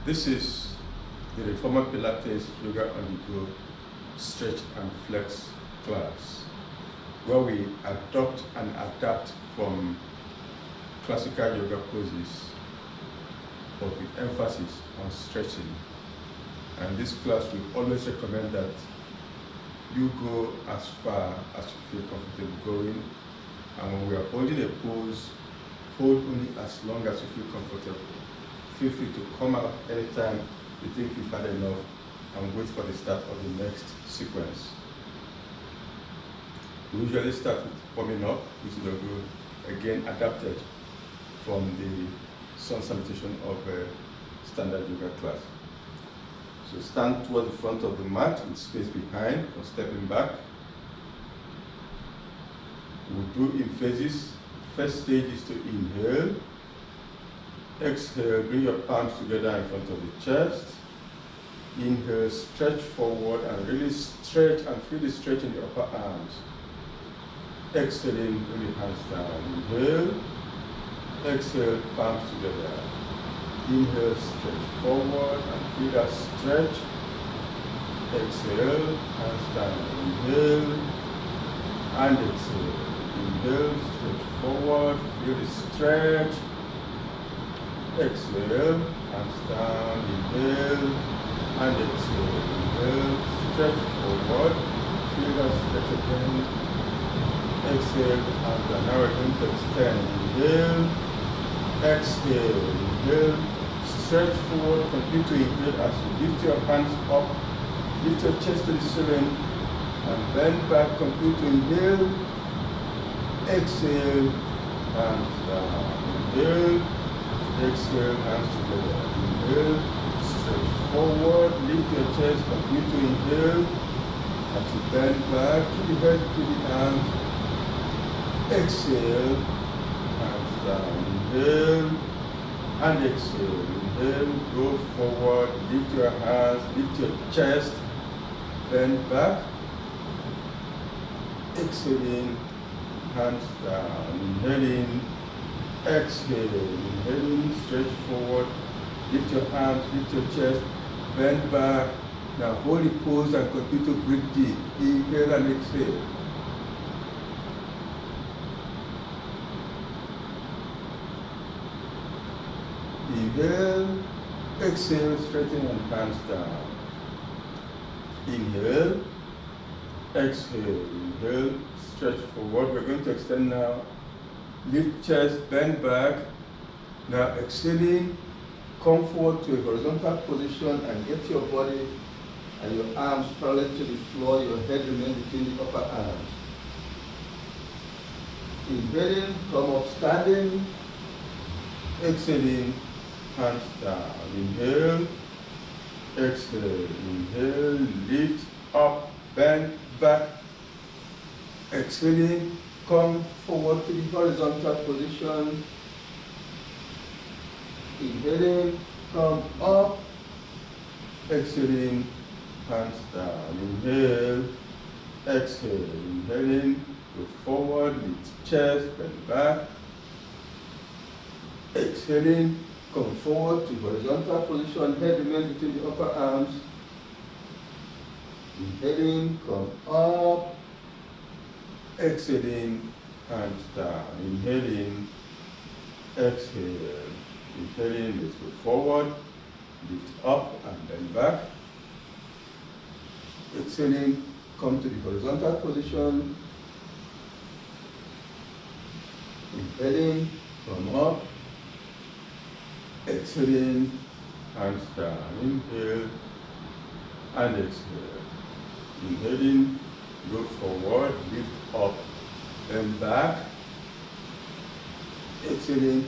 This is the Reformer Pilates Yoga on the Go Stretch and Flex class, where we adopt and adapt from classical yoga poses, but with emphasis on stretching. And this class, we always recommend that you go as far as you feel comfortable going. And when we are holding a pose, hold only as long as you feel comfortable. Feel free to come out anytime you think you've had enough and wait for the start of the next sequence. We usually start with warming up, which is again adapted from the sun salutation of a standard yoga class. So stand towards the front of the mat with space behind or stepping back. We'll do in phases. First stage is to inhale. Exhale, bring your palms together in front of the chest. Inhale, stretch forward and really stretch and feel the stretch in the upper arms. Exhaling, bring the hands down. Inhale. Exhale, palms together. Inhale, stretch forward and feel that stretch. Exhale, hands down. Inhale and exhale. Inhale, stretch forward, feel the stretch. Exhale, hands down. Inhale and exhale. Inhale, stretch forward, feel that stretch again. Exhale, hands down. Now we're going to extend. Inhale, exhale. Inhale, stretch forward, continue to inhale as you lift your hands up, lift your chest to the ceiling, and bend back, continue to inhale. Exhale, hands down. Inhale, exhale, hands together. Inhale, stretch forward, lift your chest, continue to inhale. As you bend back to the head, to the hands. Exhale, hands down. Inhale and exhale. Inhale, go forward, lift your hands, lift your chest, bend back. Exhaling, hands down. Inhaling, exhale. Inhaling, stretch forward, lift your arms, lift your chest, bend back. Now hold the pose and continue to breathe deep. Inhale and exhale. Inhale, exhale, straighten and hands down. Inhale, exhale. Inhale, stretch forward. We're going to extend now. Lift chest, bend back. Now exhaling, come forward to a horizontal position and get your body and your arms parallel to the floor. Your head remains between the upper arms. Inhaling, come up standing. Exhaling, hands down. Inhale, exhale. Inhale, lift up, bend back. Exhaling, come forward to the horizontal position. Inhaling, come up. Exhaling, hands down. Inhale, exhale. Inhaling, go forward, lift chest, bend back. Exhaling, come forward to horizontal position, head remains between the upper arms. Inhaling, come up. Exhaling, hands down. Inhaling, exhale. Inhaling, let's go forward, lift up and bend back. Exhaling, come to the horizontal position. Inhaling, come up. Exhaling, hands down. Inhale and exhale. Inhaling, go forward, lift up, bend back. Exhaling,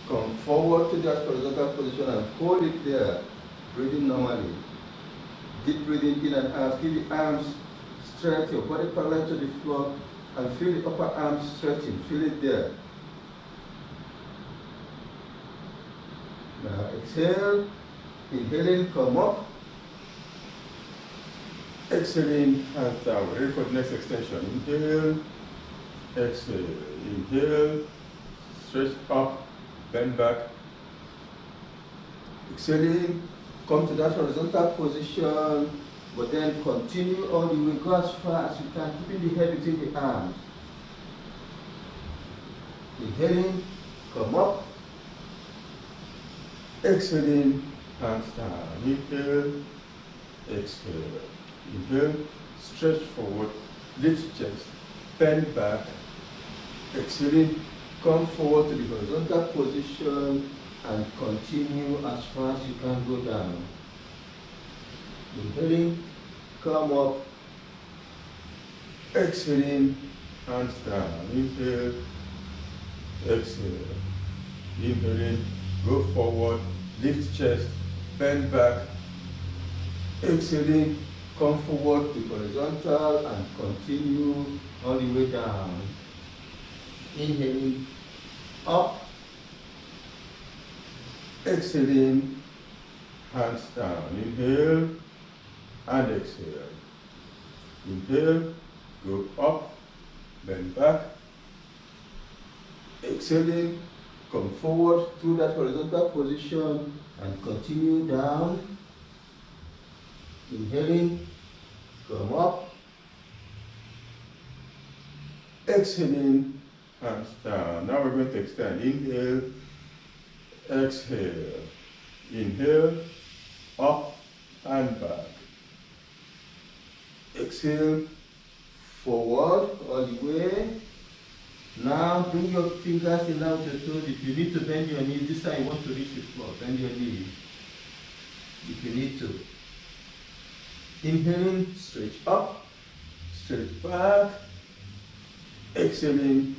come forward to that horizontal position and hold it there, breathing normally. Deep breathing in and out. Feel the arms stretch, your body parallel to the floor, and feel the upper arms stretching. Feel it there. Now exhale, inhaling, come up. Exhaling, hands down. We're ready for the next extension. Inhale, exhale. Inhale, stretch up, bend back. Exhaling, Come to that horizontal position, but then continue all the way, go as far as you can, keeping the head between the arms. Inhaling, come up. Exhaling, hands down. Inhale, exhale. Inhale, stretch forward, lift chest, bend back. Exhaling, come forward to the horizontal position and continue as far as you can go down. Inhaling, come up. Exhaling, hands down. Inhale, exhale. Inhaling, go forward, lift chest, bend back. Exhaling, come forward to horizontal and continue all the way down. Inhaling, up. Exhaling, hands down. Inhale and exhale. Inhale, go up, bend back. Exhaling, come forward to that horizontal position and continue down. Inhaling, come up. Exhaling, hands down. Now we're going to extend. Inhale, exhale. Inhale, up and back. Exhale, forward all the way. Now bring your fingers in line with your toes. If you need to bend your knees, this time you want to reach the floor, bend your knees if you need to. Inhaling, stretch up, stretch back. Exhaling,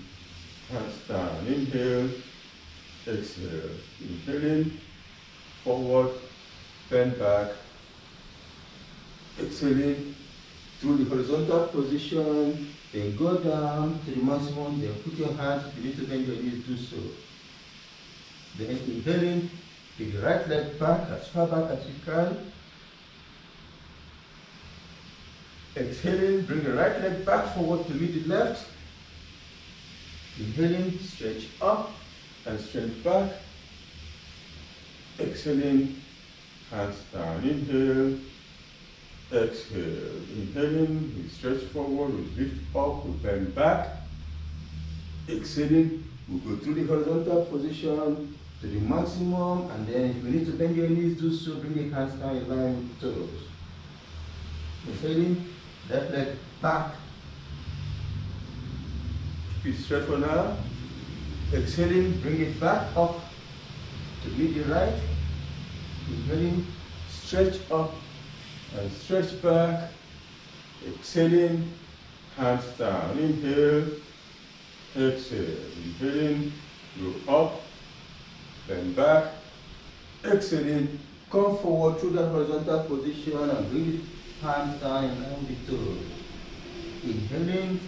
hands down. Inhale, exhale. Inhaling, forward, bend back. Exhaling, through the horizontal position, then go down to the maximum, then put your hands, if you need to bend your knees, do so. Then inhaling, take the right leg back, as far back as you can. Exhaling, bring the right leg back forward to meet the left. Inhaling, stretch up and stretch back. Exhaling, hands down. Inhale, exhale. Inhaling, we stretch forward, we lift up, we bend back. Exhaling, we go through the horizontal position to the maximum, and then if you need to bend your knees, do so. Bring your hands down in line with the toes. Inhaling, left leg back. Keep it straight for now. Exhaling, bring it back up to meet the right. Inhaling, stretch up and stretch back. Exhaling, hands down. Inhale, exhale. Inhaling, go up, bend back. Exhaling, come forward through that horizontal position and bring the hands down in line with the toes. Inhaling,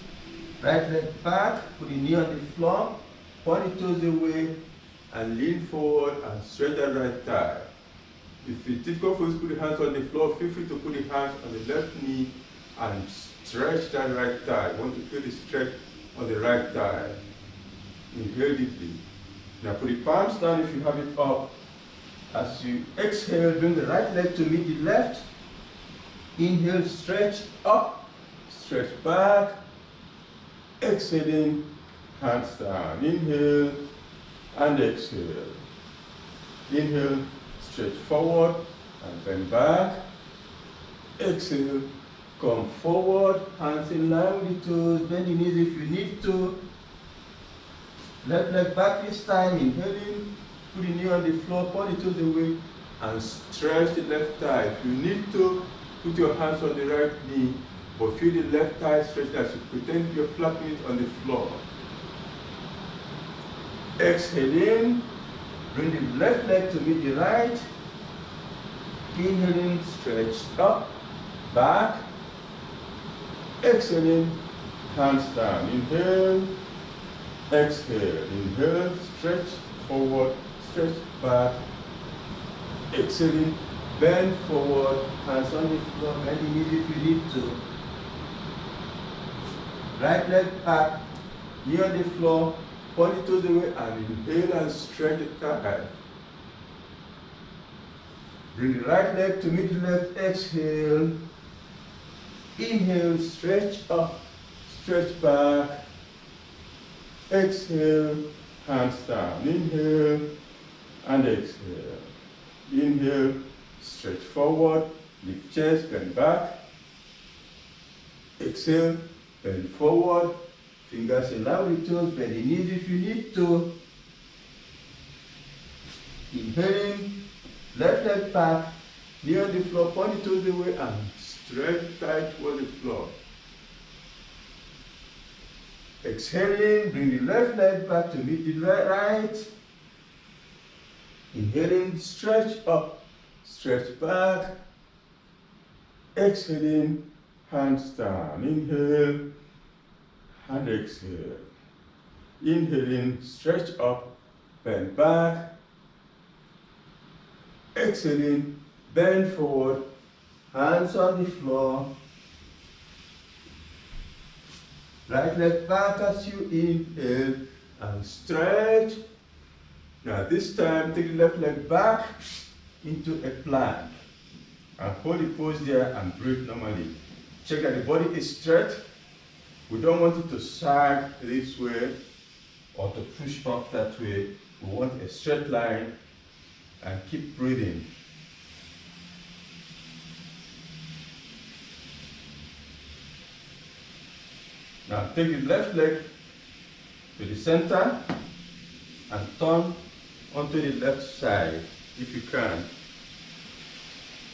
right leg back, put the knee on the floor, point the toes away, and lean forward and stretch that right thigh. If it's difficult for you to put the hands on the floor, feel free to put the hands on the left knee and stretch that right thigh. You want to feel the stretch on the right thigh. Inhale deeply. Now put the palms down if you have it up. As you exhale, bring the right leg to meet the left. Inhale, stretch up, stretch back. Exhaling, hands down. Inhale and exhale. Inhale, stretch forward and bend back. Exhale, come forward, hands in line with the toes, bend the knees if you need to. Left leg back this time. Inhaling, put the knee on the floor, point the toes away, and stretch the left thigh. If you need to, put your hands on the right knee, but feel the left thigh stretch as you pretend you're flattening it on the floor. Exhaling, bring the left leg to meet the right. Inhaling, stretch up, back. Exhaling, hands down. Inhale, exhale. Inhale, stretch forward, stretch back. Exhaling, bend forward, hands on the floor, bend the knees if you need to. Right leg back, knee on the floor, point the toes away, and inhale and stretch the thigh. Bring the right leg to meet the left. Exhale. Inhale, stretch up, stretch back. Exhale, hands down. Inhale and exhale. Inhale, stretch forward, lift chest, bend back. Exhale, bend forward, Fingers in line with toes, bend the knees if you need to. Inhaling, left leg back, knee on the floor, point the toes away and stretch tight toward the floor. Exhaling, bring the left leg back to meet the right. Inhaling, stretch up, stretch back. exhaling, hands down. Inhale and exhale. Inhaling, stretch up, bend back. Exhaling, bend forward, Hands on the floor. Right leg back as you inhale and stretch. Now this time take the left leg back into a plank. and hold the pose there and breathe normally. Check that the body is straight. We don't want it to sag this way or to push up that way. We want a straight line and keep breathing. Now take the left leg to the center and turn onto the left side if you can.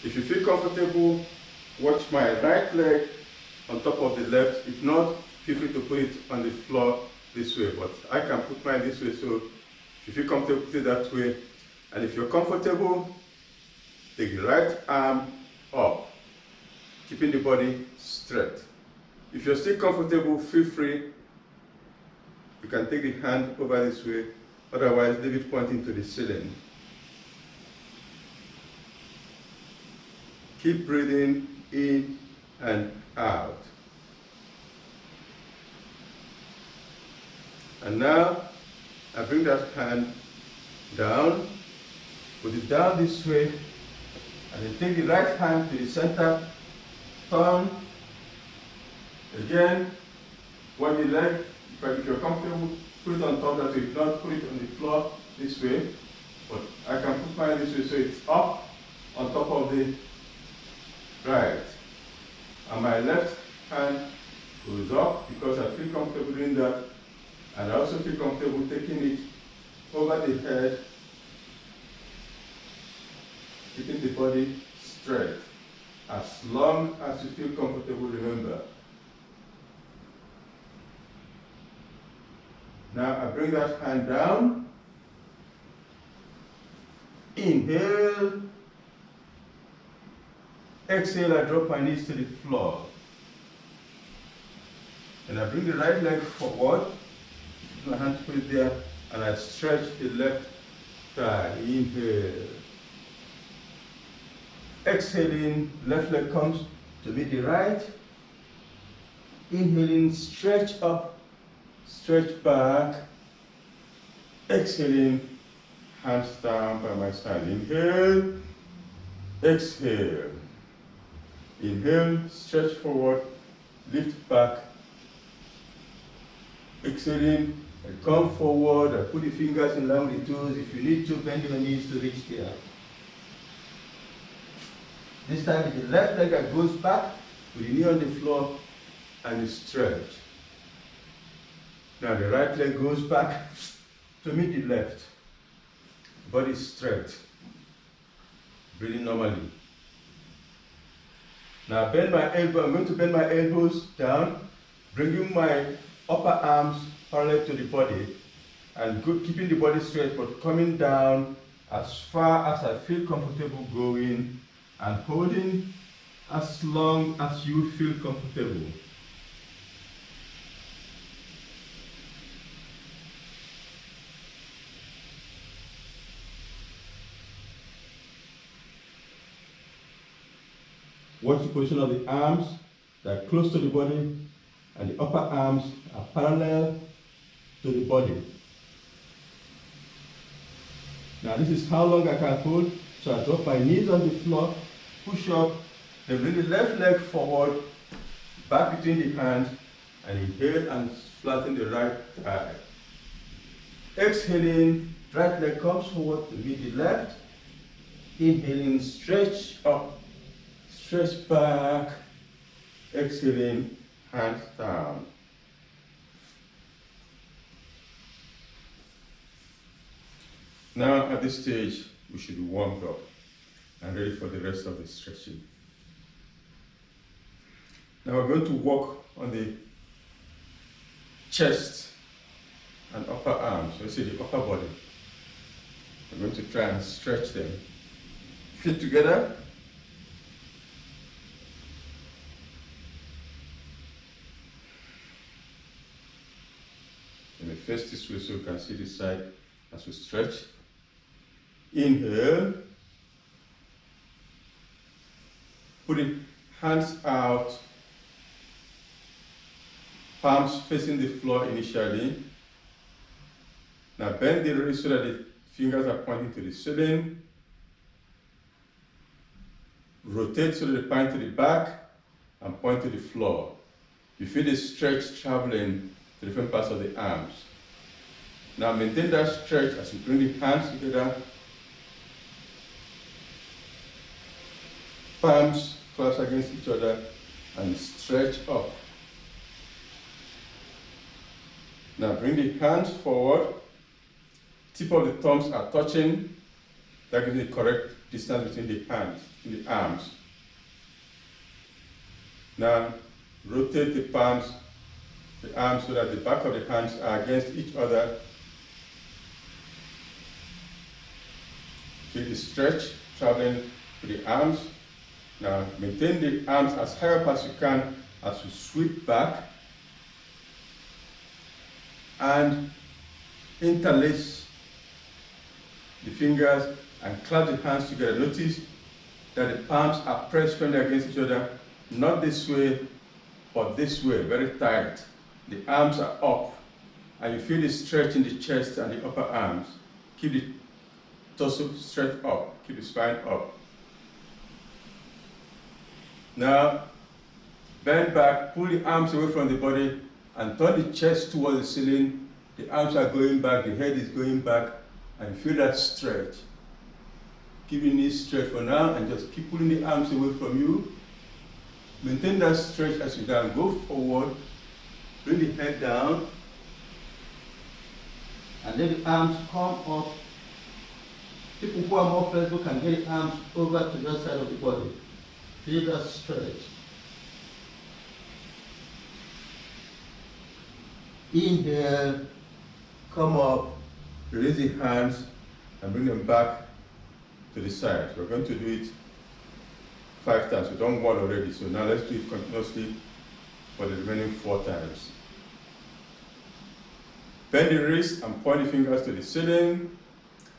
If you feel comfortable, watch my right leg on top of the left. If not, feel free to put it on the floor this way, but I can put mine this way, so if you feel comfortable, put it that way. And if you're comfortable, take the right arm up, keeping the body straight. If you're still comfortable, feel free. You can take the hand over this way, otherwise leave it pointing to the ceiling. Keep breathing in and out. And now, I bring that hand down, put it down this way, and then take the right hand to the center, turn. Again, when the leg, if you're comfortable, put it on top that way. If not, put it on the floor this way. But I can put mine this way so it's up on top of the right. And my left hand goes up because I feel comfortable doing that. And I also feel comfortable taking it over the head, keeping the body straight. As long as you feel comfortable, remember. Now I bring that hand down. Inhale. Exhale, I drop my knees to the floor. And I bring the right leg forward. My hand put it there, and I stretch the left thigh. Inhale. Exhaling, left leg comes to meet the right. Inhaling, stretch up, stretch back. Exhaling, hands down by my side. Inhale, exhale. Inhale, stretch forward, lift back. Exhaling, and come forward and put the fingers in line with the toes. If you need to, bend your knees to reach there. This time it's the left leg that goes back with the knee on the floor and you stretch. Now the right leg goes back to meet the left. Body straight. Breathing normally. Now bend my elbow. I'm going to bend my elbows down, bringing my upper arms parallel to the body and keeping the body straight, but coming down as far as I feel comfortable going and holding as long as you feel comfortable. Watch the position of the arms. They're close to the body, and the upper arms are parallel to the body. Now this is how long I can hold. So I drop my knees on the floor, push up, then bring the left leg forward, back between the hands, and inhale and flatten the right thigh. Exhaling, right leg comes forward to meet the left. Inhaling, stretch up, stretch back. Exhaling, hands down. Now at this stage, we should be warmed up and ready for the rest of the stretching. Now we're going to work on the chest and upper arms, so you see the upper body. We're going to try and stretch them. Feet together. Let me face this way so you can see the side as we stretch. Inhale. Putting hands out, palms facing the floor initially. Now bend the wrist so that the fingers are pointing to the ceiling. Rotate so that they point to the back and point to the floor. You feel the stretch traveling to different parts of the arms. Now maintain that stretch as you bring the hands together. Palms close against each other and stretch up. Now bring the hands forward. Tip of the thumbs are touching. That gives the correct distance between the hands, the arms. Now rotate the palms, the arms so that the back of the hands are against each other. Feel the stretch traveling to the arms. Now maintain the arms as high up as you can as you sweep back and interlace the fingers and clasp the hands together. Notice that the palms are pressed firmly against each other, not this way, but this way, very tight. The arms are up and you feel the stretch in the chest and the upper arms. Keep the torso straight up, keep the spine up. Now, bend back, pull the arms away from the body and turn the chest towards the ceiling. The arms are going back, the head is going back, and feel that stretch. Keep your knees straight for now and just keep pulling the arms away from you. Maintain that stretch as you down. Go forward, bring the head down, and let the arms come up. People who are more flexible can get the arms over to the other side of the body. Feel that stretch. Inhale, come up, release the hands and bring them back to the side. We're going to do it 5 times. We've done 1 already, so now let's do it continuously for the remaining 4 times. Bend the wrist and point the fingers to the ceiling,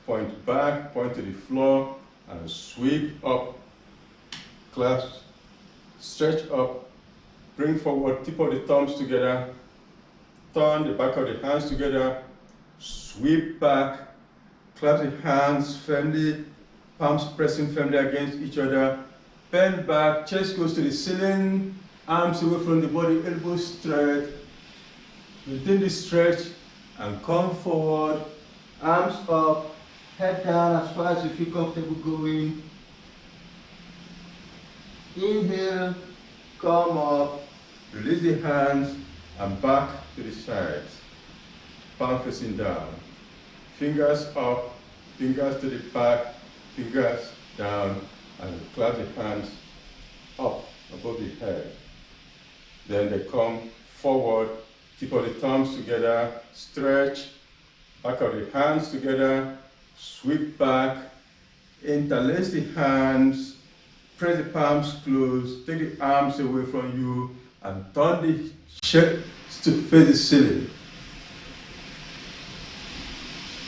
point back, point to the floor, and sweep up. Clasp, stretch up, bring forward, tip of the thumbs together, turn the back of the hands together, sweep back, clasp the hands firmly, palms pressing firmly against each other, bend back, chest goes to the ceiling, arms away from the body, elbows straight, maintain the stretch and come forward, arms up, head down as far as you feel comfortable going. Inhale, come up, release the hands and back to the sides. Palm facing down. Fingers up, fingers to the back, fingers down, and clasp the hands up above the head. Then they come forward, tip of the thumbs together, stretch, back of the hands together, sweep back, interlace the hands, press the palms close, take the arms away from you, and turn the chest to face the ceiling.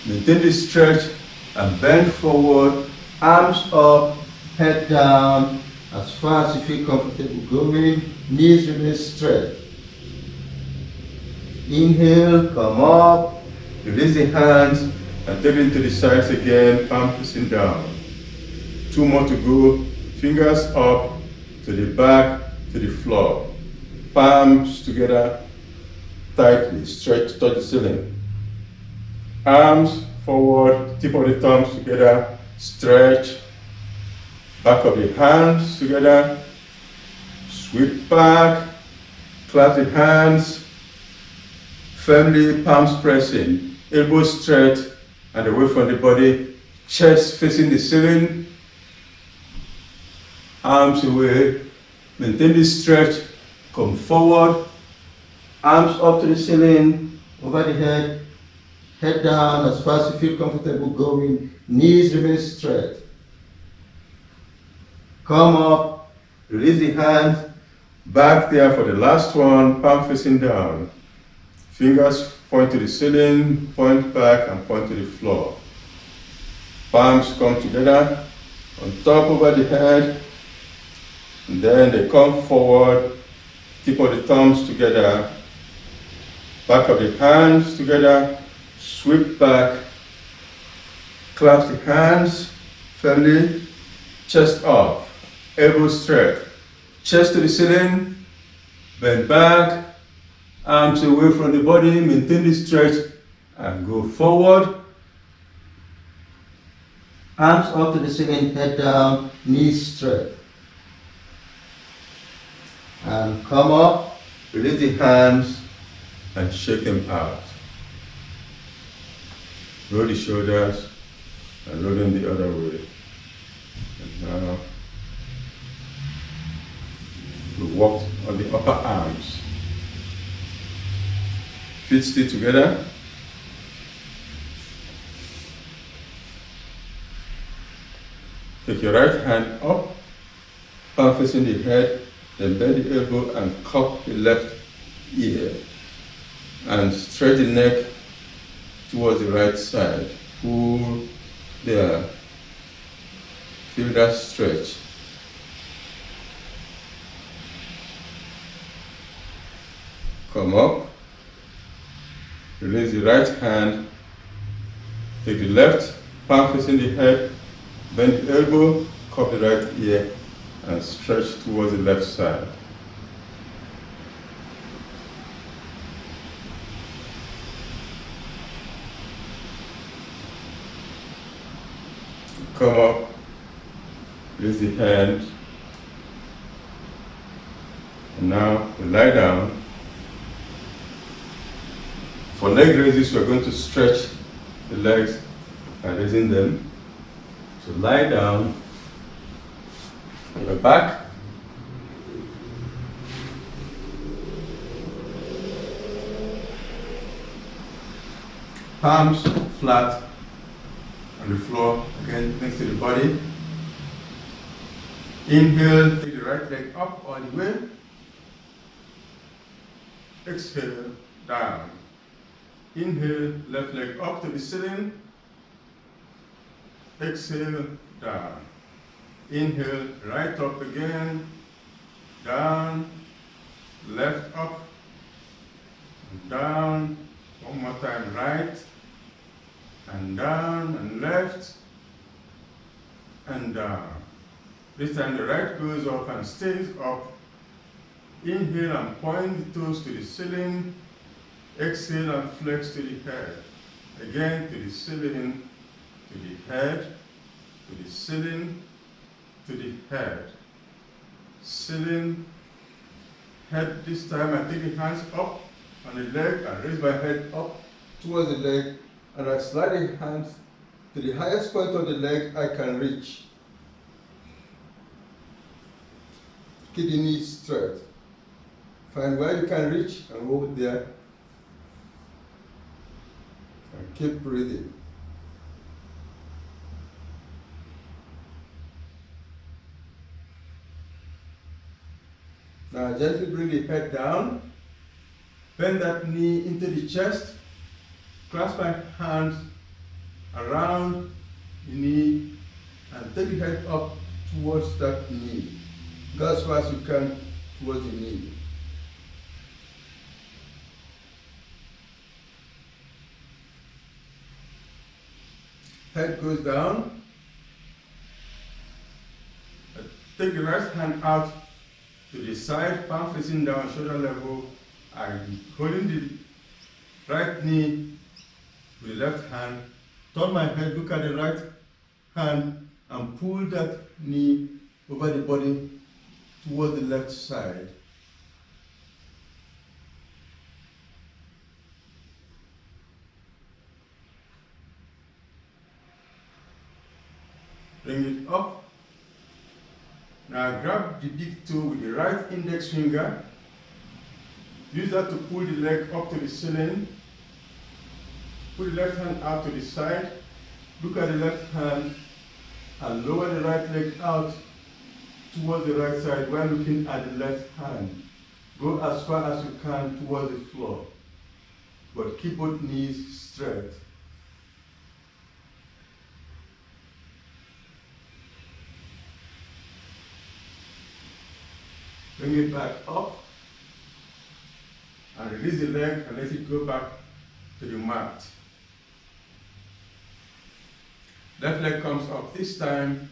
Maintain the stretch and bend forward, arms up, head down, as far as you feel comfortable going, knees remain straight. Inhale, come up, release the hands, and take it to the sides again, palm facing down. 2 more to go. Fingers up to the back, to the floor. Palms together tightly, stretch, touch the ceiling. Arms forward, tip of the thumbs together, stretch. Back of the hands together, sweep back, clasp the hands, firmly palms pressing, elbows straight and away from the body, chest facing the ceiling, arms away, maintain this stretch, come forward, arms up to the ceiling, over the head down as far as you feel comfortable going, knees remain straight. Come up, release the hands, back there for the last one, palm facing down. Fingers point to the ceiling, point back and point to the floor. Palms come together, on top over the head, and then they come forward, tip of the thumbs together, back of the hands together, sweep back, clasp the hands firmly, chest up, elbows straight, chest to the ceiling, bend back, arms away from the body, maintain the stretch and go forward. Arms up to the ceiling, head down, knees straight. And come up, release the hands and shake them out. Roll the shoulders and roll them the other way. And now we walk on the upper arms. Feet still together. Take your right hand up, palm facing the head, then bend the elbow and cup the left ear. And stretch the neck towards the right side. Pull there. Feel that stretch. Come up. Release the right hand. Take the left, palm facing the head. Bend the elbow, cup the right ear, and stretch towards the left side. Come up, release the hand, and now we lie down. For leg raises, we're going to stretch the legs by raising them. So lie down on your back. Palms flat on the floor, again next to the body. Inhale, take the right leg up all the way. Exhale, down. Inhale, left leg up to the ceiling. Exhale, down. Inhale, right up again, down, left up, down. One more time, right, and down, and left, and down. This time the right goes up and stays up. Inhale and point the toes to the ceiling. Exhale and flex to the head. Again to the ceiling, to the head, to the ceiling, to the head. Ceiling, head. This time I take the hands up on the leg and raise my head up towards the leg, and I slide the hands to the highest point of the leg I can reach. Keep the knees straight. Find where you can reach and hold there. And keep breathing. Now gently bring the head down. Bend that knee into the chest. Clasp my hands around the knee and take the head up towards that knee. Go as far as you can towards the knee. Head goes down. Take the right hand out to the side, palm facing down, shoulder level. I'm holding the right knee with the left hand. Turn my head, look at the right hand, and pull that knee over the body towards the left side. Bring it up. Now grab the big toe with the right index finger. Use that to pull the leg up to the ceiling. Put the left hand out to the side. Look at the left hand and lower the right leg out towards the right side while looking at the left hand. Go as far as you can towards the floor, but keep both knees straight. Bring it back up and release the leg and let it go back to the mat. Left leg comes up. This time,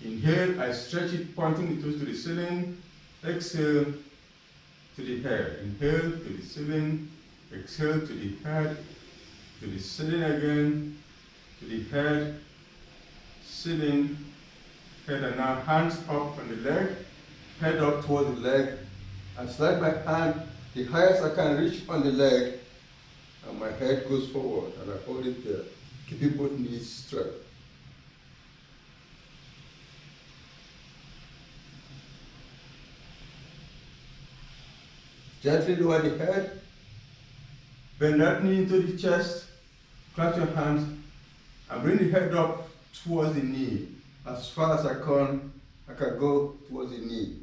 inhale, I stretch it, pointing the toes to the ceiling. Exhale to the head. Inhale to the ceiling. Exhale to the head. To the ceiling again. To the head. Ceiling. Head, and now hands up on the leg. Head up towards the leg. And slide my hand the highest I can reach on the leg. And my head goes forward. And I hold it there. Keeping both knees straight. Gently lower the head. Bend that knee into the chest. Clasp your hands and bring the head up towards the knee. As far as I can go towards the knee.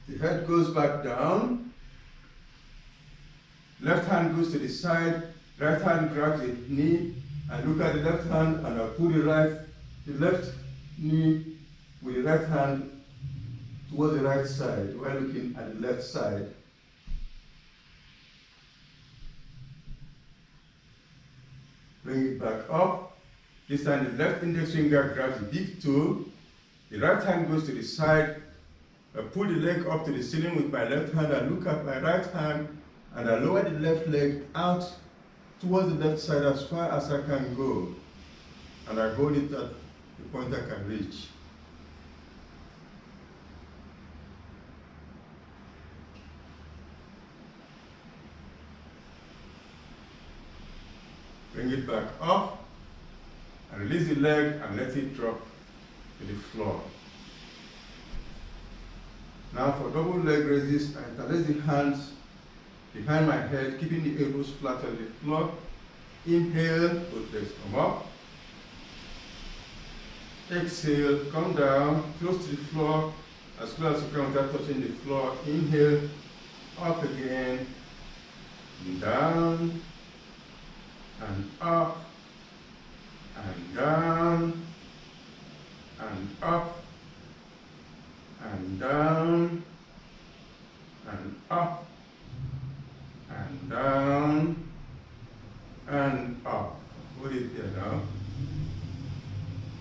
The head goes back down. Left hand goes to the side. Right hand grabs the knee. And look at the left hand, and I pull the left knee with the right hand towards the right side while looking at the left side. Bring it back up. This time the left index finger grabs the big toe. The right hand goes to the side. I pull the leg up to the ceiling with my left hand. I look at my right hand and I lower the left leg out towards the left side as far as I can go. And I hold it at the point I can reach. Bring it back up and release the leg and let it drop to the floor. Now for double leg raises, I interlace the hands behind my head, keeping the elbows flat on the floor. Inhale, both legs come up. Exhale, come down, close to the floor, as close as you can without touching the floor. Inhale, up again, and down, and up, and down, and up, and down, and up, and down, and up. Hold it there now.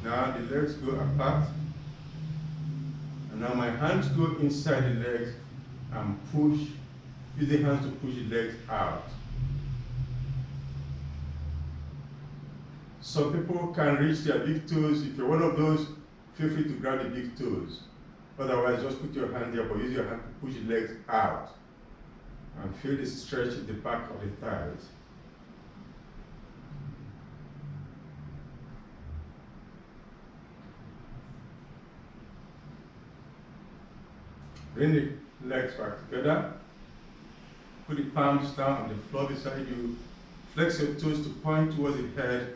Now the legs go apart. And now my hands go inside the legs and push. Use the hands to push the legs out. Some people can reach their big toes. If you're one of those, feel free to grab the big toes. Otherwise, just put your hand there, but use your hand to push the legs out. And feel the stretch in the back of the thighs. Bring the legs back together. Put the palms down on the floor beside you. Flex your toes to point towards the head.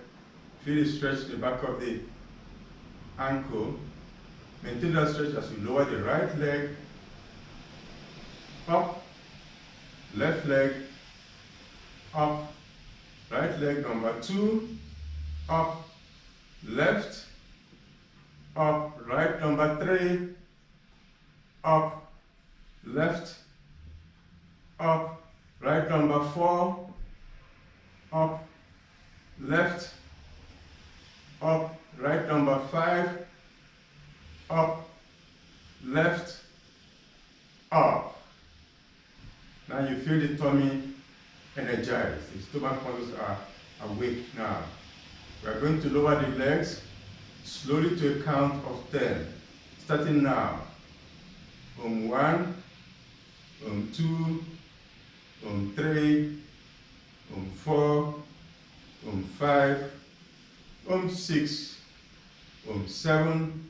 Feel the stretch in the back of the ankle. Maintain that stretch as you lower the right leg. Up. Left leg. Up. Right leg number 2. Up. Left. Up. Right number 3. Up. Left, up, right number 4, up, left, up, right number 5, up, left, up. Now you feel the tummy energized. The stomach muscles are awake now. We are going to lower the legs slowly to a count of 10. Starting now. 1, 2, 3, 4, 5, 6, 7,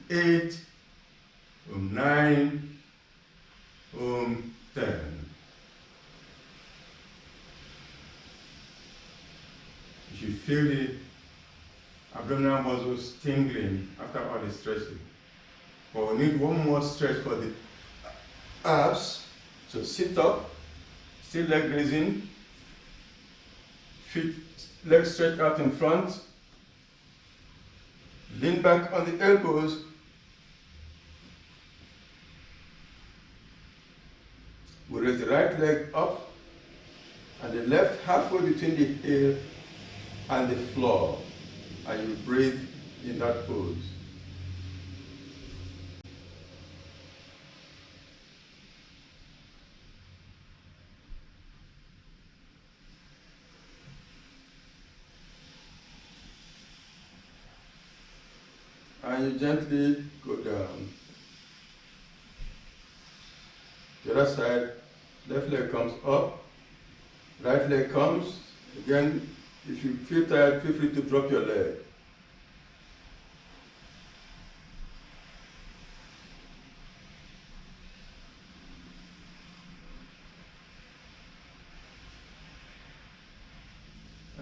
8, 9, 10. You should feel the abdominal muscles tingling after all the stretching. But we need one more stretch for the abs. So sit up, still leg raising, feet, legs stretched out in front, lean back on the elbows, we raise the right leg up and the left halfway between the heel and the floor, and you breathe in that pose. And you gently go down. The other side, left leg comes up, right leg comes. Again, if you feel tired, feel free to drop your leg.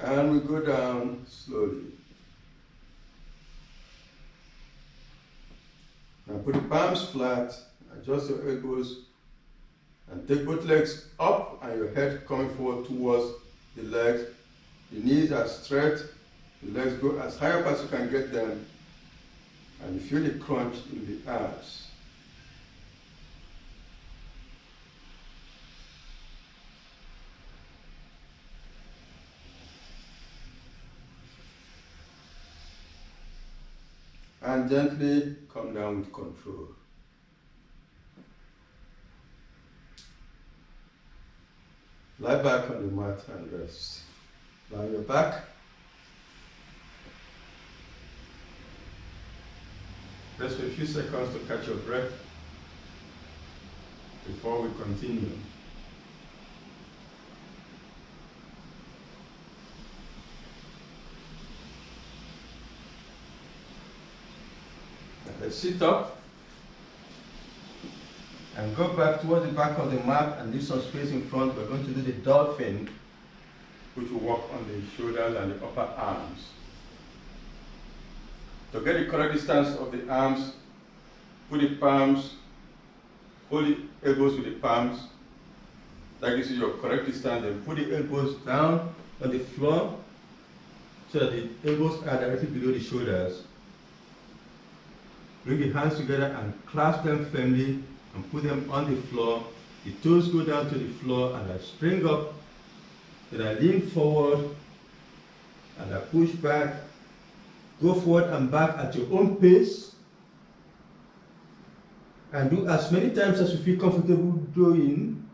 And we go down slowly. Now put the palms flat, adjust your elbows, and take both legs up and your head coming forward towards the legs. The knees are straight, the legs go as high up as you can get them, and you feel the crunch in the abs. And gently come down with control. Lie back on the mat and rest. Lie on your back. Rest for a few seconds to catch your breath before we continue. Let's sit up and go back towards the back of the mat and leave some space in front. We're going to do the dolphin, which will work on the shoulders and the upper arms. To get the correct distance of the arms, put the palms, hold the elbows with the palms. That gives you your correct distance. Then put the elbows down on the floor so that the elbows are directly below the shoulders. Bring the hands together and clasp them firmly and put them on the floor. The toes go down to the floor and I spring up. Then I lean forward and I push back. Go forward and back at your own pace. And do as many times as you feel comfortable doing.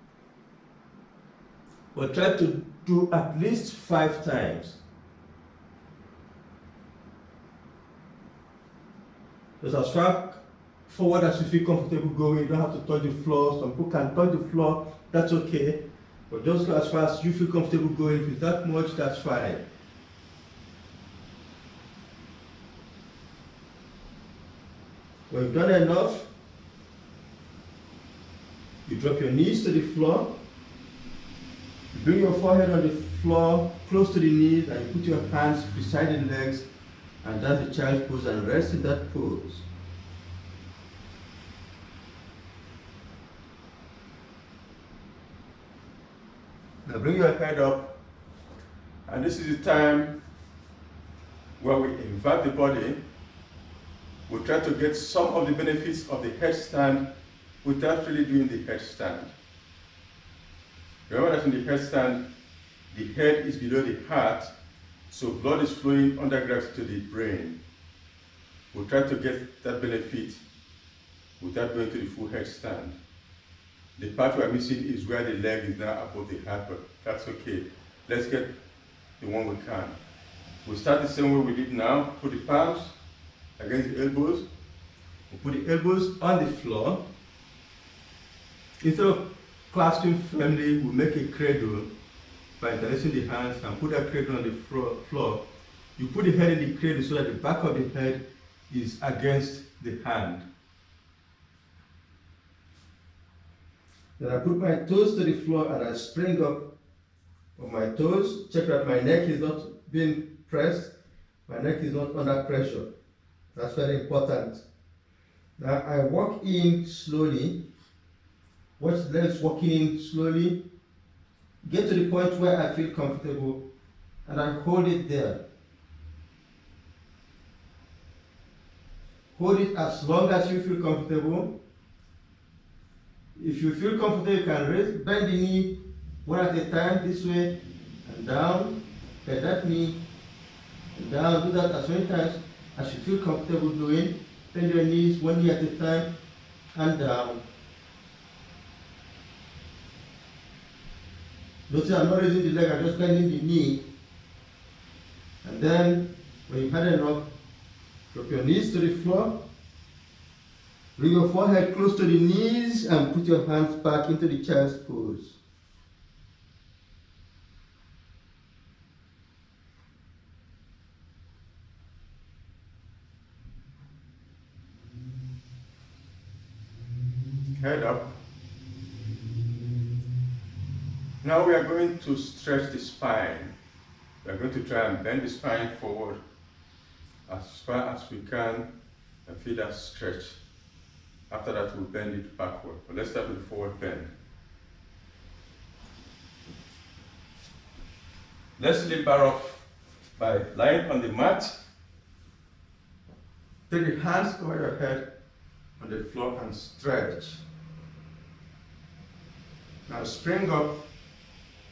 But try to do at least 5 times. Just as far forward as you feel comfortable going. You don't have to touch the floor. Some people can touch the floor, that's okay. But just go as far as you feel comfortable going. If it's that much, that's fine. When you've done enough, you drop your knees to the floor. You bring your forehead on the floor, close to the knees, and you put your hands beside the legs. And that's the child's pose, and rest in that pose. Now bring your head up, and this is the time where we invert the body. We try to get some of the benefits of the headstand without really doing the headstand. Remember that in the headstand, The head is below the heart, so blood is flowing underground to the brain. We'll try to get that benefit without going to the full headstand. The part we're missing is where the leg is now above the heart, but that's okay. Let's get the one we can. We'll start the same way we did now. Put the palms against the elbows. We'll put the elbows on the floor. Instead of clasping firmly, we'll make a cradle by interlacing the hands and put that cradle on the floor. You put the head in the cradle so that the back of the head is against the hand. Then I put my toes to the floor and I spring up on my toes. Check that my neck is not being pressed. My neck is not under pressure. That's very important. Now I walk in slowly. Watch the legs walking in slowly. Get to the point where I feel comfortable and I hold it there. Hold it as long as you feel comfortable. If you feel comfortable, you can bend the knee one at a time, this way and down. Bend that knee and down. Do that as many times as you feel comfortable doing. Bend your knees one knee at a time and down. Notice I'm not raising the leg, I'm just bending the knee. And then, when you've had enough, drop your knees to the floor. Bring your forehead close to the knees and put your hands back into the child's pose. Head up. Now we are going to stretch the spine. We are going to try and bend the spine forward as far as we can and feel that stretch. After that, we'll bend it backward. But let's start with the forward bend. Let's lift bar off by lying on the mat. Take the hands over your head on the floor and stretch. Now spring up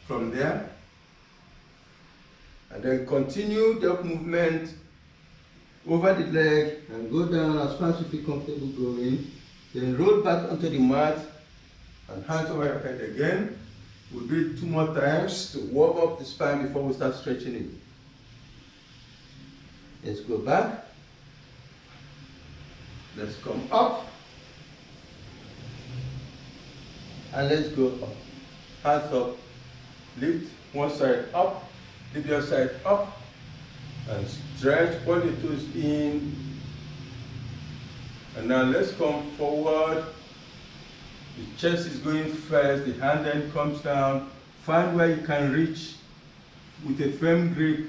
from there and then continue the up movement over the leg and go down as far as you feel comfortable going. Then roll back onto the mat and hands over your head again. We'll do it 2 more times to warm up the spine before we start stretching it. Let's go back. Let's come up. And let's go up. Hands up. Lift one side up. Lift the other side up. And stretch. Point the toes in. And now let's come forward. The chest is going first. The hand then comes down. Find where you can reach with a firm grip.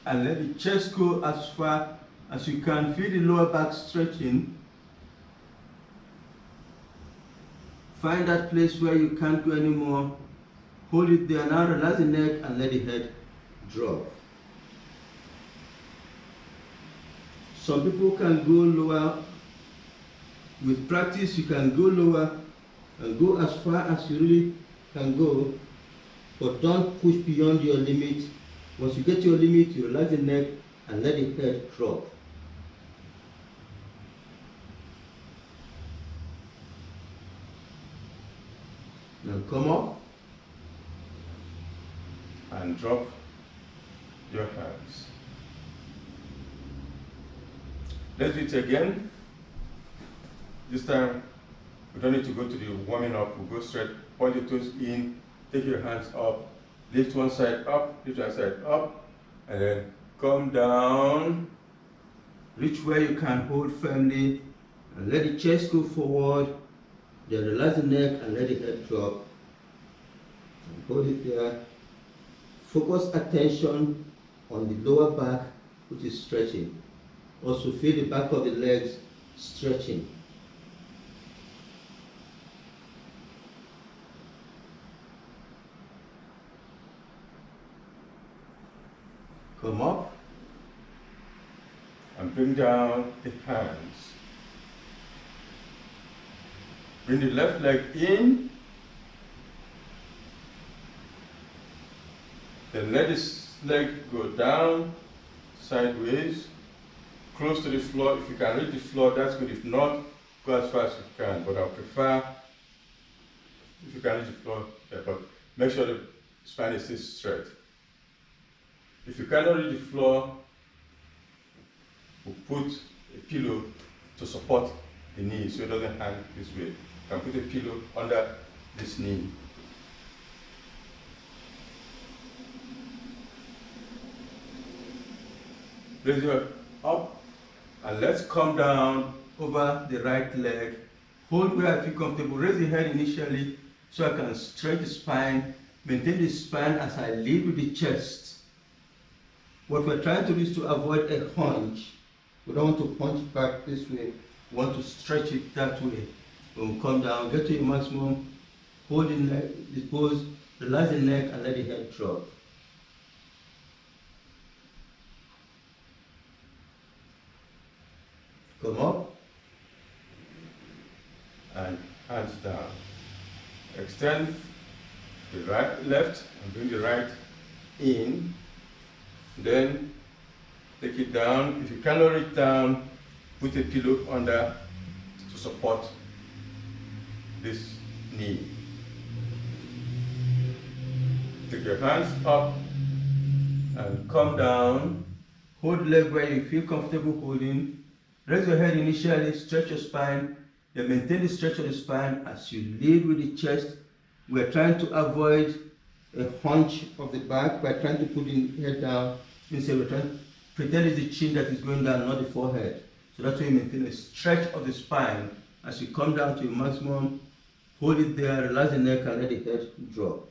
And let the chest go as far as you can. Feel the lower back stretching. Find that place where you can't go anymore. Hold it there. Now relax the neck and let the head drop. Some people can go lower. With practice, you can go lower and go as far as you really can go, but don't push beyond your limit. Once you get to your limit, you relax the neck and let the head drop. Now come up and drop your hands. Let's do it again. This time, we don't need to go to the warming up. We'll go straight, point your toes in, take your hands up, lift one side up, lift one side up, and then come down. Reach where you can hold firmly, and let the chest go forward. Then relax the neck and let the head drop. And hold it there. Focus attention on the lower back, which is stretching. Also feel the back of the legs stretching. Come up and bring down the hands. Bring the left leg in. Then let this leg go down, sideways, close to the floor. If you can reach the floor, that's good. If not, go as far as you can. But I prefer if you can reach the floor, yeah, but make sure the spine is still straight. If you cannot reach the floor, we'll put a pillow to support the knee so it doesn't hang this way. You can put a pillow under this knee. Raise your up and let's come down over the right leg. Hold where I feel comfortable. Raise the head initially so I can stretch the spine, maintain the spine as I lead with the chest. What we're trying to do is to avoid a hunch. We don't want to punch back this way. We want to stretch it that way. When we come down, get to your maximum, hold the neck, the pose, relax the neck and let the head drop. Come up and hands down. Extend the right, left, and bring the right in. Then take it down. If you cannot reach down, put a pillow under to support this knee. Take your hands up and come down. Hold the leg where you feel comfortable holding. Raise your head initially, stretch your spine, then maintain the stretch of the spine as you lead with the chest. We are trying to avoid a hunch of the back. We are trying to put the head down. Instead, we're trying to pretend it's the chin that is going down, not the forehead. So that's why you maintain a stretch of the spine as you come down to your maximum. Hold it there, relax the neck, and let the head drop.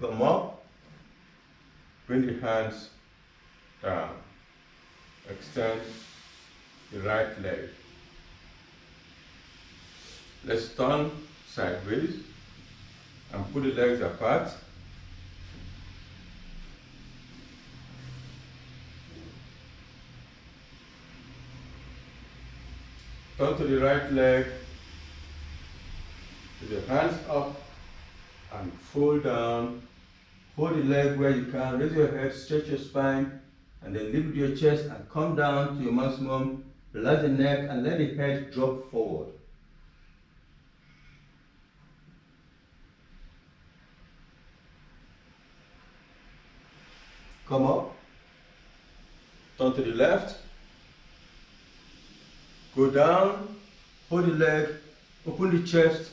Come up, bring the hands down, extend the right leg. Let's turn sideways and put the legs apart. Turn to the right leg, with your hands up and fold down. Hold the leg where you can, raise your head, stretch your spine, and then lift your chest and come down to your maximum. Relax the neck and let the head drop forward. Come up, turn to the left, go down, hold the leg, open the chest,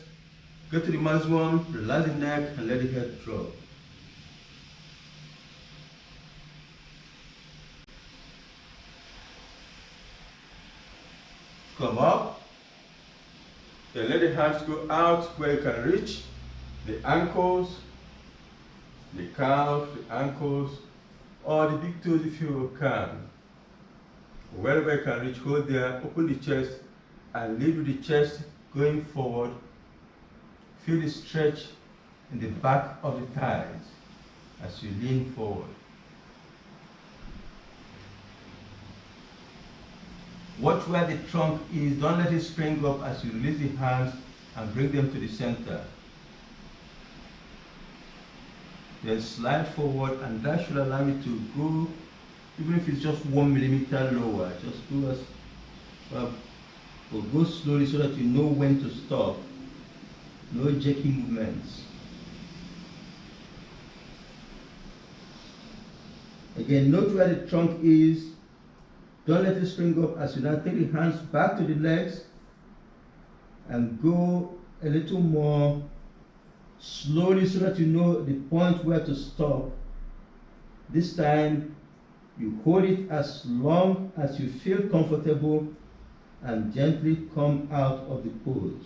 go to the maximum, relax the neck and let the head drop. Come up, then let the hands go out where you can reach the ankles, the calf, the ankles, or the big toes if you can. Wherever you can reach, hold there, open the chest and lead with the chest going forward. Feel the stretch in the back of the thighs as you lean forward. Watch where the trunk is, don't let it spring up as you release the hands and bring them to the center. Then slide forward and that should allow you to go, even if it's just 1 millimeter lower, just go as well, but go slowly so that you know when to stop. No jerking movements. Again, note where the trunk is. Don't let it spring up as you now take the hands back to the legs and go a little more slowly so that you know the point where to stop. This time you hold it as long as you feel comfortable and gently come out of the pose.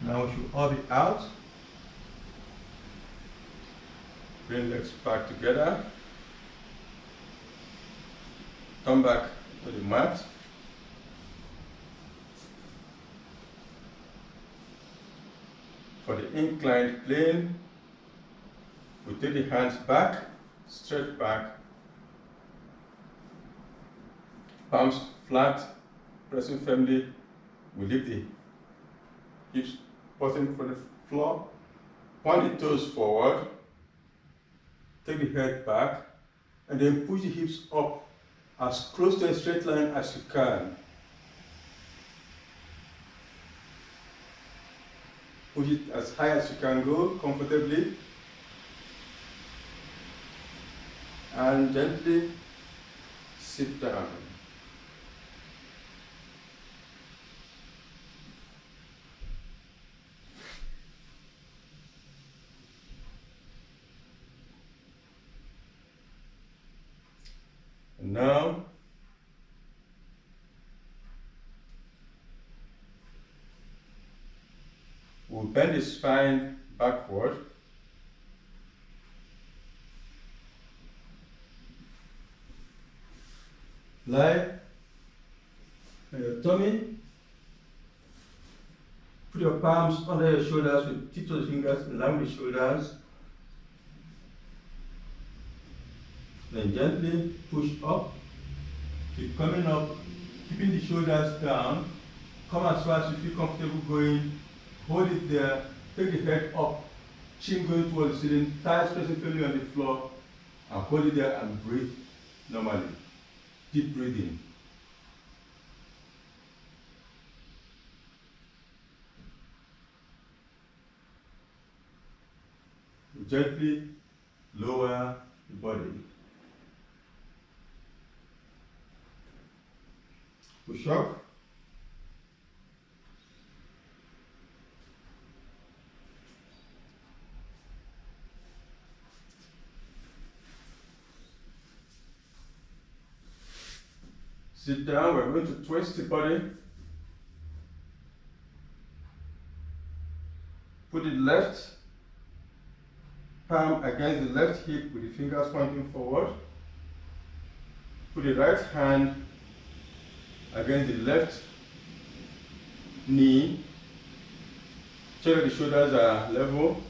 Now we should all be out. Bring legs back together. Come back to the mat. For the inclined plane, we take the hands back, straight back, palms flat, pressing firmly. We lift the hips pointing from the floor, point the toes forward, take the head back, and then push the hips up as close to a straight line as you can. Push it as high as you can go comfortably, and gently sit down. And now, we'll bend the spine backward. Lie on your tummy. Put your palms under your shoulders with tips of the fingers in line with the shoulders. Then gently push up. Keep coming up, keeping the shoulders down. Come as far as you feel comfortable going. Hold it there. Take the head up. Chin going towards the ceiling. Thighs pressing firmly on the floor. And hold it there and breathe normally. Deep breathing. Gently lower the body. Push up. Sit down. We're going to twist the body. Put the left palm against the left hip with the fingers pointing forward. Put the right hand against the left knee. Check that the shoulders are level.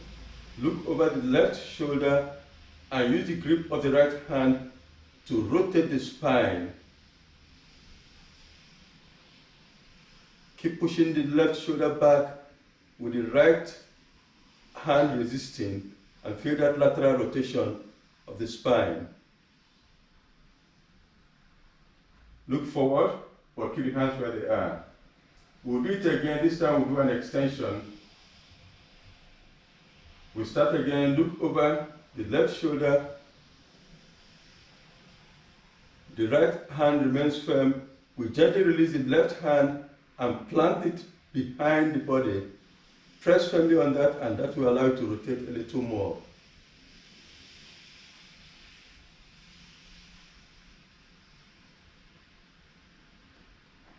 Look over the left shoulder and use the grip of the right hand to rotate the spine. Keep pushing the left shoulder back with the right hand resisting, and feel that lateral rotation of the spine. Look forward, but keep the hands where they are. We'll do it again. This time we'll do an extension. We start again. Look over the left shoulder. The right hand remains firm. We gently release the left hand and plant it behind the body. Press firmly on that, and that will allow you to rotate a little more.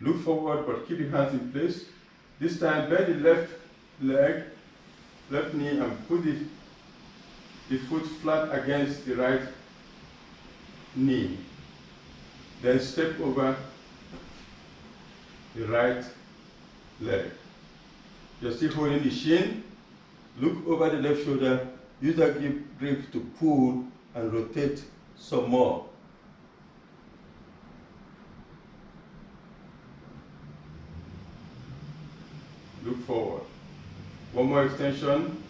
Look forward, but keep your hands in place. This time, bend the left leg, left knee, and put the foot flat against the right knee. Then step over the right leg. You're still holding the shin. Look over the left shoulder. Use that grip to pull and rotate some more. Look forward. One more extension.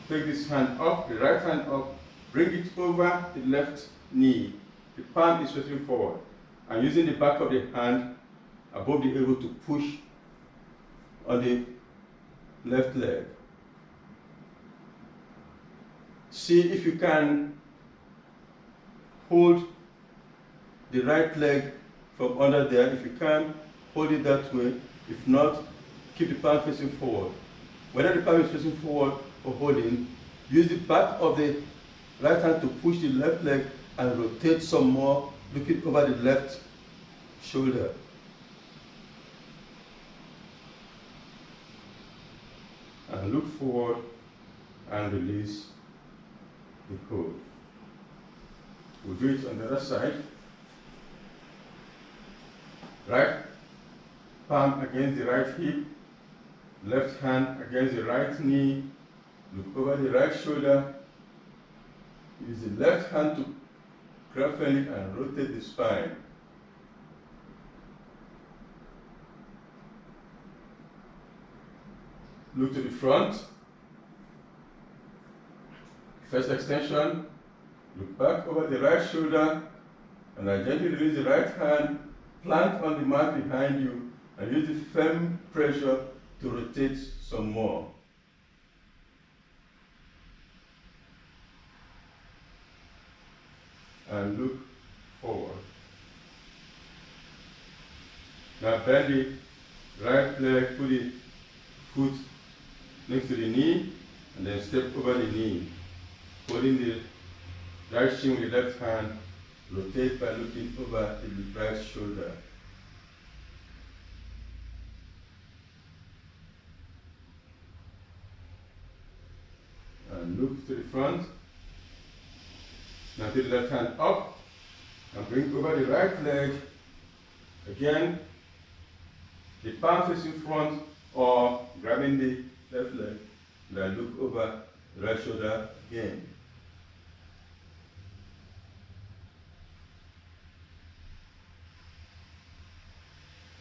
Take this hand up, the right hand up. Bring it over the left knee. The palm is facing forward. And using the back of the hand above the elbow to push on the left leg. See if you can hold the right leg from under there. If you can, hold it that way. If not, keep the palm facing forward. Whether the palm is facing forward or holding, use the back of the right hand to push the left leg and rotate some more, looking over the left shoulder. And look forward and release the hold. We'll do it on the other side. Right palm against the right hip. Left hand against the right knee, look over the right shoulder. Use the left hand to grab firmly and rotate the spine. Look to the front. First extension. Look back over the right shoulder and I gently release the right hand, plant on the mat behind you and use the firm pressure to rotate some more. And look forward. Now bend the right leg, put the foot next to the knee and then step over the knee. Holding the right shin with the left hand, rotate by looking over the right shoulder. And look to the front. Now take the left hand up and bring over the right leg. Again, the palm facing front or grabbing the left leg. Then look over the right shoulder again.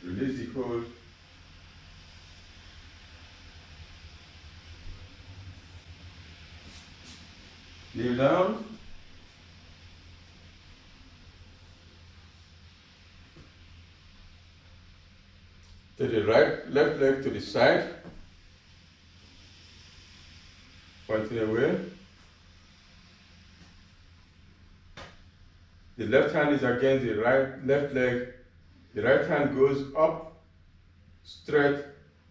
Release the hold. Kneel down. Take the left leg to the side. Pointing away. The left hand is against the left leg. The right hand goes up, straight,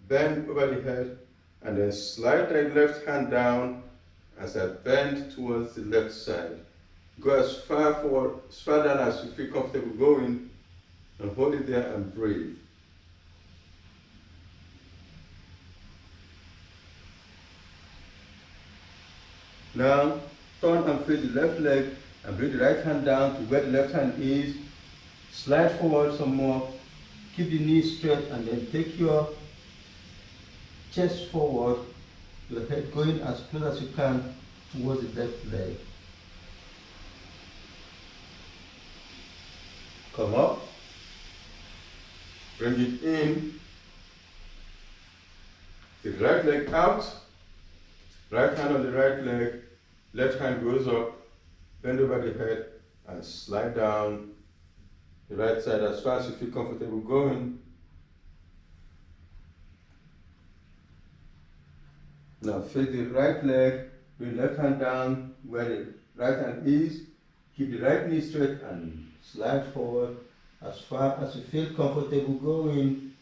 bend over the head, and then slide the left hand down as I bend towards the left side. Go as far forward, as far down as you feel comfortable going, and hold it there and breathe. Now, turn and face the left leg and bring the right hand down to where the left hand is. Slide forward some more. Keep the knees straight and then take your chest forward, your head going as close as you can towards the left leg. Come up. Bring it in. The right leg out. Right hand on the right leg. Left hand goes up. Bend over the head and slide down the right side as far as you feel comfortable going. Now face the right leg, bring left hand down where the right hand is. Keep the right knee straight and slide forward as far as you feel comfortable going.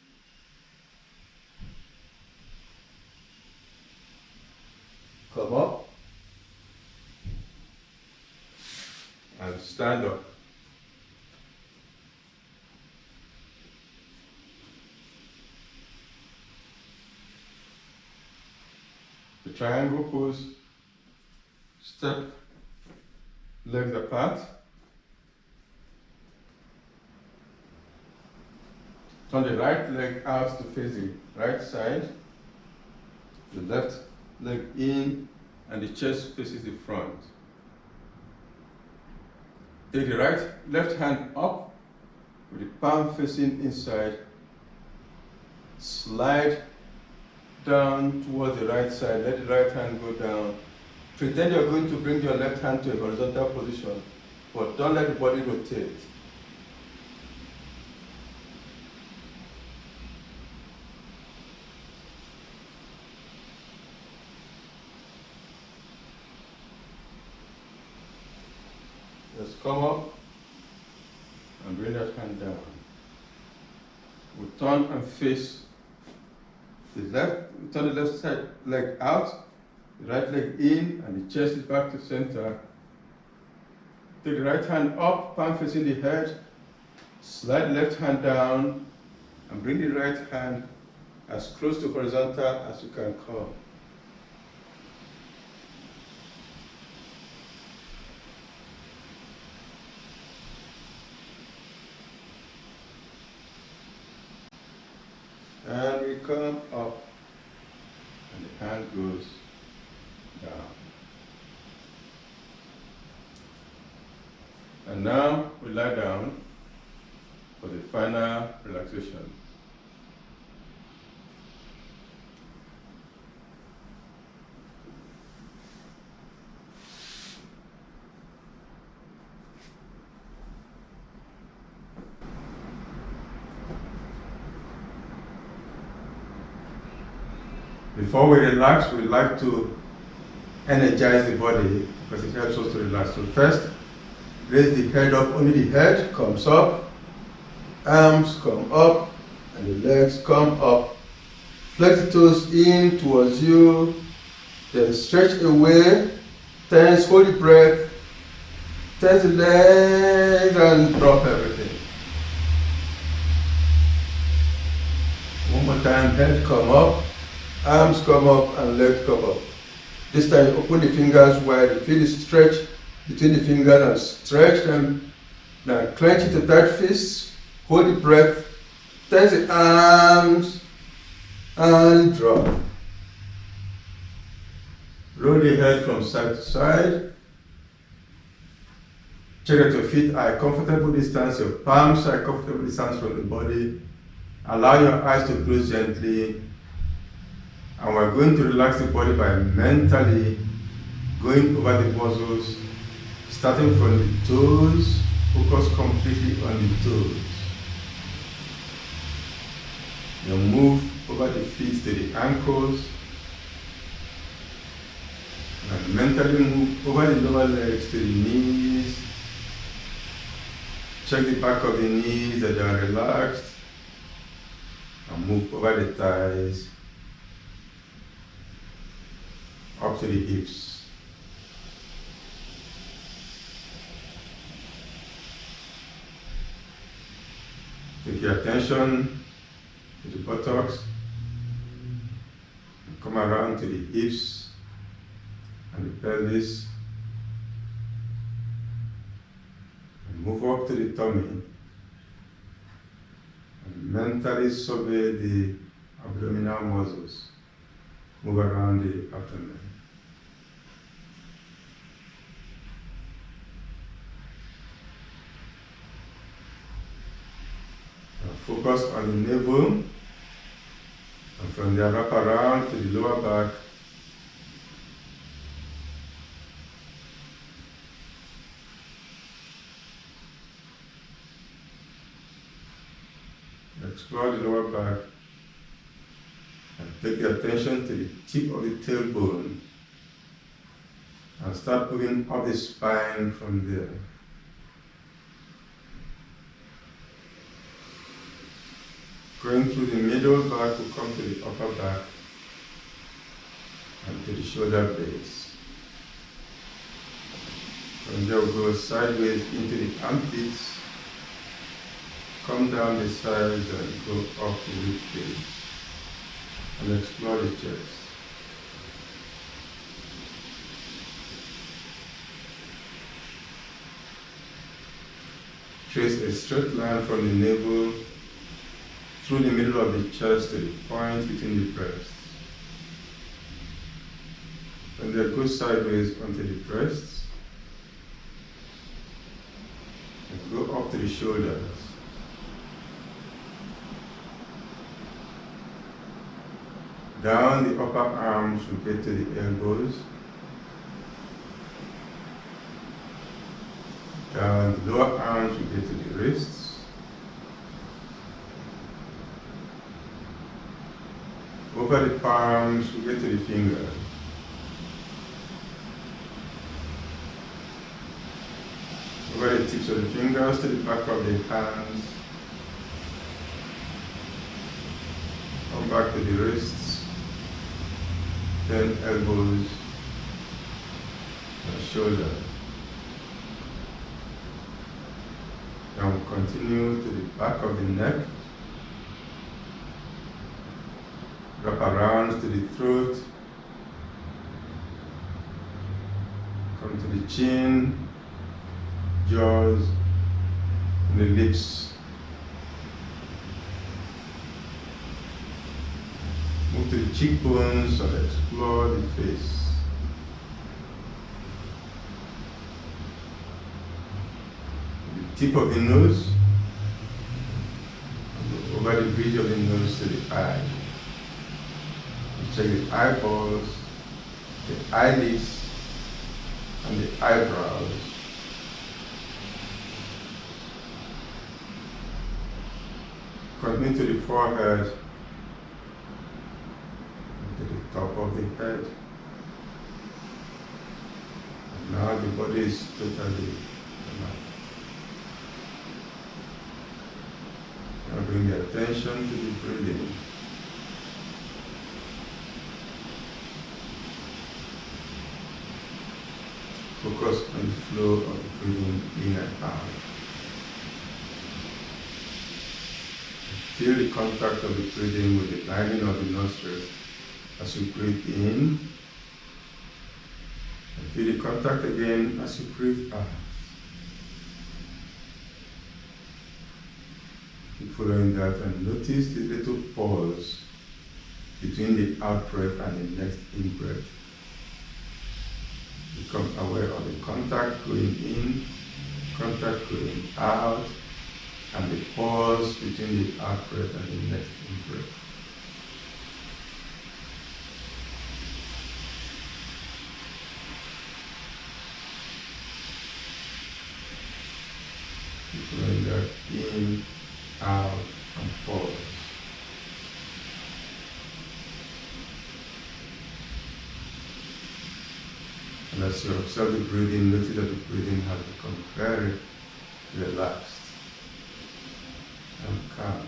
Come up and stand up. The triangle pose, step legs apart, turn the right leg out to face the right side, the left leg in, and the chest faces the front. Take the left hand up with the palm facing inside, slide down towards the right side, let the right hand go down. Pretend you're going to bring your left hand to a horizontal position, but don't let the body rotate. Just come up and bring that hand down. We turn and face turn the left side leg out, the right leg in, and the chest is back to center. Take the right hand up, palm facing the head, slide the left hand down, and bring the right hand as close to horizontal as you can come. And we come up. hand goes down. And now we lie down for the final relaxation. Before we relax, we like to energize the body because it helps us to relax. So first, raise the head up, only the head comes up, arms come up, and the legs come up. Flex the toes in towards you, then stretch away, tense, hold the breath, tense the legs and drop everything. One more time, head come up, arms come up and legs come up. This time open the fingers wide, feel the stretch between the fingers and stretch them. Now clench it to tight fist, hold the breath, tense the arms and drop. Roll the head from side to side. Check that your feet are a comfortable distance, your palms are a comfortable distance from the body. Allow your eyes to close gently. And we're going to relax the body by mentally going over the muscles, starting from the toes, focus completely on the toes. Then move over the feet to the ankles. And mentally move over the lower legs to the knees. Check the back of the knees that they are relaxed. And move over the thighs up to the hips. Take your attention to the buttocks and come around to the hips and the pelvis and move up to the tummy and mentally survey the abdominal muscles. Move around the abdomen. Now focus on the navel, and from there wrap around to the lower back. Explore the lower back. And take your attention to the tip of the tailbone and start moving up the spine from there. Going through the middle back, will come to the upper back and to the shoulder blades. From there we'll go sideways into the armpits, come down the sides and go up the rib cage. And explore the chest. Trace a straight line from the navel through the middle of the chest to the point between the breasts. And then go sideways onto the breasts and go up to the shoulders. Down the upper arms we get to the elbows. Down the lower arms we get to the wrists. Over the palms we get to the fingers. Over the tips of the fingers to the back of the hands. Come back to the wrists. Then elbows and shoulders. Now we'll continue to the back of the neck. Wrap around to the throat. Come to the chin, jaws, and the lips. Move to the cheekbones and explore the face. The tip of the nose, over the bridge of the nose to the eye. Check the eyeballs, the eyelids, and the eyebrows. Continue to the forehead, to the top of the head. And now the body is totally relaxed. Now bring the attention to the breathing. Focus on the flow of the breathing in and out. Feel the contact of the breathing with the lining of the nostrils as you breathe in. And feel the contact again as you breathe out. Keep following that and notice the little pause between the out breath and the next in breath. Become aware of the contact going in, contact going out, and the pause between the out breath and the next in breath. Keep following that in, out, and pause. And as you observe the breathing, notice that the breathing has become very relaxed and calm.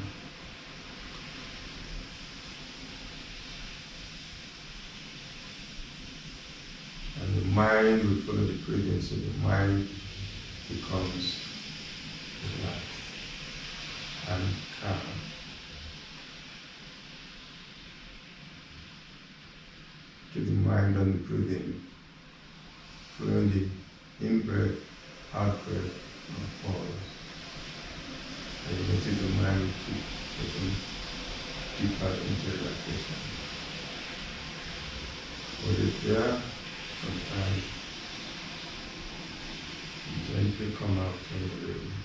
And the mind will follow the breathing, so the mind becomes relaxed and calm. Keep the mind on the breathing, following the in-breath, out-breath, and pause. And you notice the mind will keep getting deeper into relaxation. Hold it there, sometimes gently come out from the breathing.